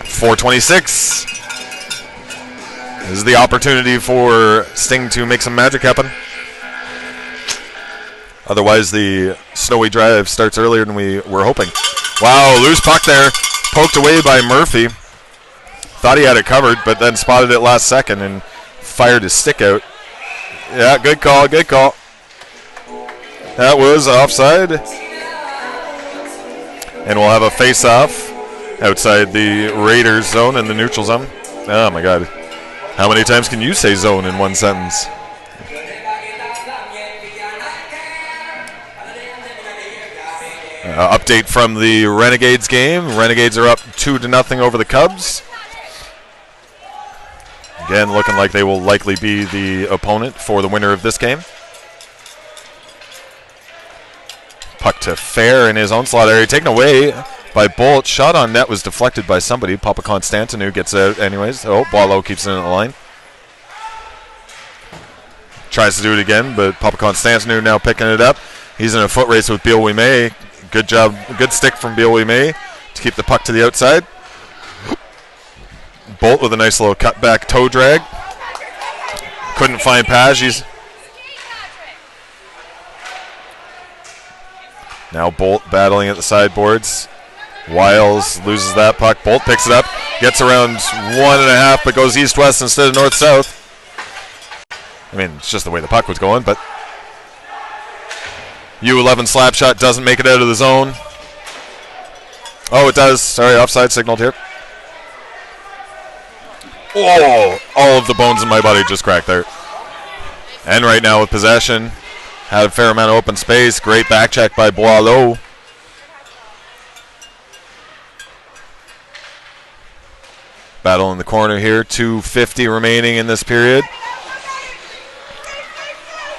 4:26. This is the opportunity for Sting to make some magic happen. Otherwise, the snowy drive starts earlier than we were hoping. Wow, loose puck there. Poked away by Murphy. Thought he had it covered, but then spotted it last second and fired his stick out. Yeah, good call, good call. That was offside. And we'll have a face-off outside the Raiders zone in the neutral zone. Oh, my God. How many times can you say zone in one sentence? Update from the Renegades game. Renegades are up 2-0 over the Cubs. Again, looking like they will likely be the opponent for the winner of this game. Puck to Fair in his own slot area. Taken away by Bolt. Shot on net was deflected by somebody. Papa Constantinu gets out anyways. Oh, Boileau keeps it in the line. Tries to do it again, but Papa Constantinu now picking it up. He's in a foot race with Beal May. Good job. Good stick from Beal May to keep the puck to the outside. Bolt with a nice little cutback toe drag. Couldn't find Page. Now Bolt battling at the sideboards. Wiles loses that puck. Bolt picks it up, gets around 1.5, but goes east-west instead of north-south. I mean, it's just the way the puck was going, but U11 slap shot doesn't make it out of the zone. Oh, it does. Sorry, offside signaled here. Oh, all of the bones in my body just cracked there. And right now with possession, had a fair amount of open space. Great back check by Boileau. Battle in the corner here. 2:50 remaining in this period.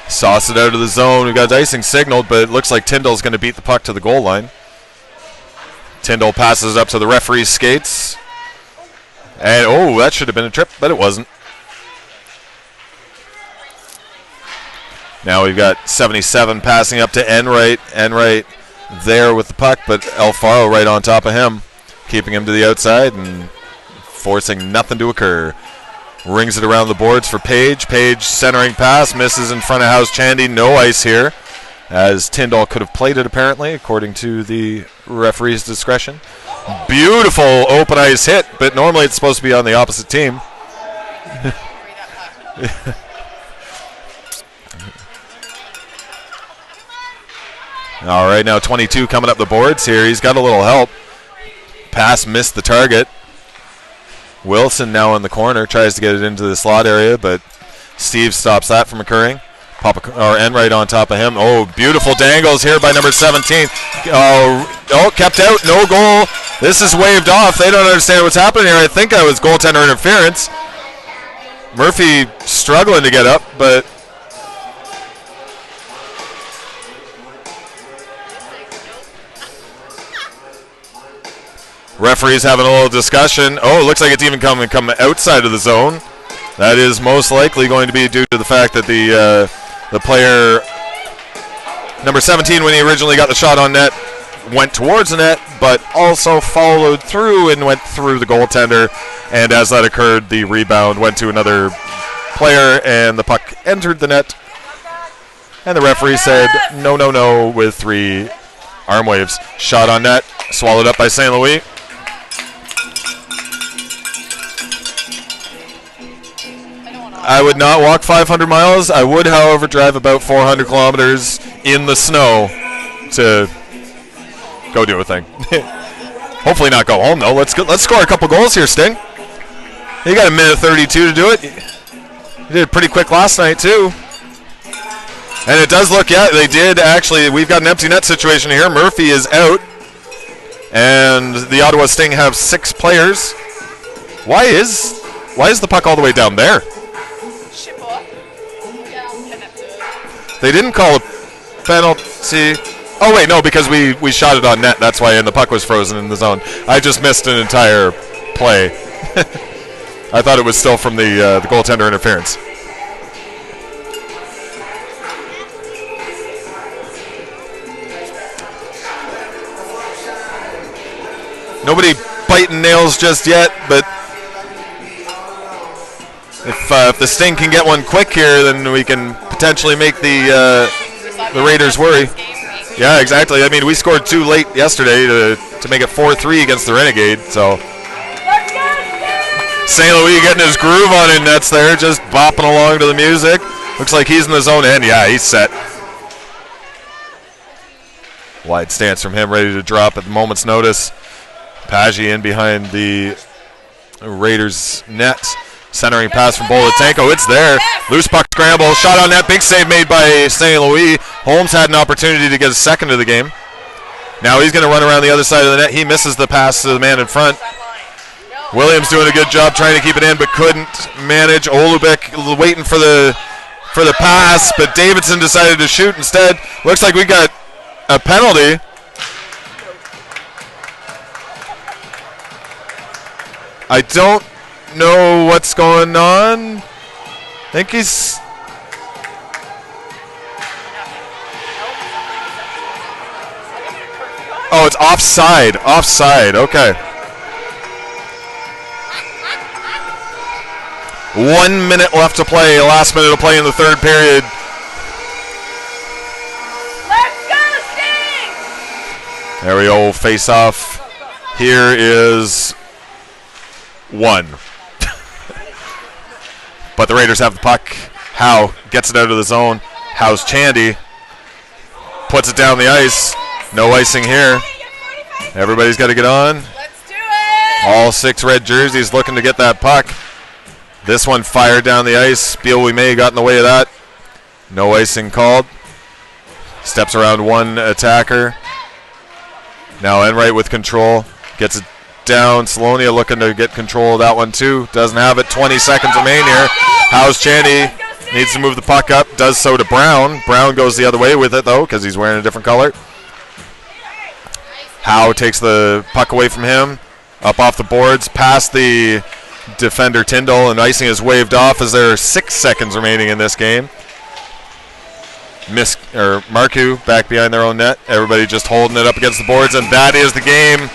Sauce it out of the zone. We've got icing signaled, but it looks like Tyndall's going to beat the puck to the goal line. Tyndall passes it up to the referee's skates. And, oh, that should have been a trip, but it wasn't. Now we've got 77 passing up to Enright. Enright there with the puck, but Alfaro right on top of him, keeping him to the outside and forcing nothing to occur. Rings it around the boards for Page. Page centering pass, misses in front of House Chandy. No ice here, as Tyndall could have played it apparently, according to the referee's discretion. Beautiful open ice hit, but normally it's supposed to be on the opposite team. All right, now 22 coming up the boards here. He's got a little help. Pass missed the target. Wilson now in the corner, tries to get it into the slot area, but Steve stops that from occurring. Enright on top of him. Oh, beautiful dangles here by number 17. Oh, kept out, no goal. This is waved off. They don't understand what's happening here. I think that was goaltender interference. Murphy struggling to get up, but referees having a little discussion. Oh, it looks like it's even come outside of the zone. That is most likely going to be due to the fact that the player, number 17, when he originally got the shot on net, went towards the net, but also followed through and went through the goaltender. And as that occurred, the rebound went to another player, and the puck entered the net. And the referee said, no, no, no, with 3 arm waves. Shot on net, swallowed up by St. Louis. I would not walk 500 miles. I would, however, drive about 400 kilometers in the snow to go do a thing. Hopefully not go home, though. Let's score a couple goals here, Sting. You got a minute 32 to do it. You did it pretty quick last night, too. And it does look, yeah, they did actually. We've got an empty net situation here. Murphy is out. And the Ottawa Sting have 6 players. Why is the puck all the way down there? They didn't call a penalty. Oh, wait, no, because we shot it on net. That's why, and the puck was frozen in the zone. I just missed an entire play. I thought it was still from the goaltender interference. Nobody biting nails just yet, but if the Sting can get one quick here, then we can potentially make the Raiders worry. Yeah, exactly. I mean, we scored 2 late yesterday to make it 4-3 against the Renegade. So St. Louis getting his groove on in nets there, just bopping along to the music. Looks like he's in the zone end. Yeah, he's set. Wide stance from him, ready to drop at the moment's notice. Paggi in behind the Raiders' net. Centering pass from Bolatenko. It's there. Loose puck scramble. Shot on net. Big save made by St. Louis. Holmes had an opportunity to get a second of the game. Now he's going to run around the other side of the net. He misses the pass to the man in front. Williams doing a good job trying to keep it in, but couldn't manage. Olubik waiting for the pass, but Davidson decided to shoot instead. Looks like we got a penalty. I don't know what's going on. I think he's... Oh, it's offside. Offside, okay. 1 minute left to play. Last minute of play in the third period. Let's go, Sting! There we go, face off. Here is 1. But the Raiders have the puck. Howe gets it out of the zone. Howe's Chandy. Puts it down the ice. No icing here. Everybody's got to get on. Let's do it! All 6 red jerseys looking to get that puck. This one fired down the ice. Beal we may got in the way of that. No icing called. Steps around one attacker. Now Enright with control. Gets it down. Salonia looking to get control of that one too. Doesn't have it. 20 seconds remain here. Howe's Chandy needs to move the puck up. Does so to Brown. Brown goes the other way with it though because he's wearing a different color. Howe takes the puck away from him. Up off the boards. Past the defender Tyndall, and icing is waved off as there are 6 seconds remaining in this game. Marcoux back behind their own net. Everybody just holding it up against the boards, and that is the game.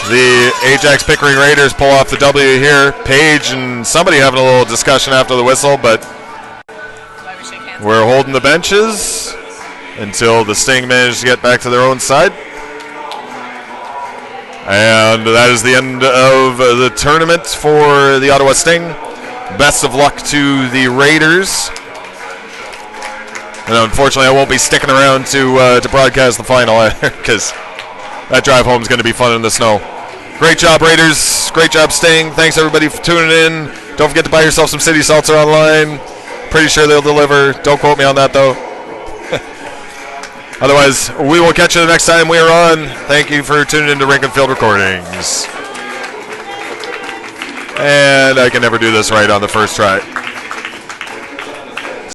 The Ajax Pickering Raiders pull off the W here. Page and somebody having a little discussion after the whistle, but we're holding the benches until the Sting manage to get back to their own side. And that is the end of the tournament for the Ottawa Sting. Best of luck to the Raiders. And unfortunately, I won't be sticking around to broadcast the final because that drive home is going to be fun in the snow. Great job, Raiders. Great job, Sting. Thanks, everybody, for tuning in. Don't forget to buy yourself some City Seltzer online. Pretty sure they'll deliver. Don't quote me on that, though. Otherwise, we will catch you the next time we are on. Thank you for tuning in to Rink and Field Recordings. And I can never do this right on the first try.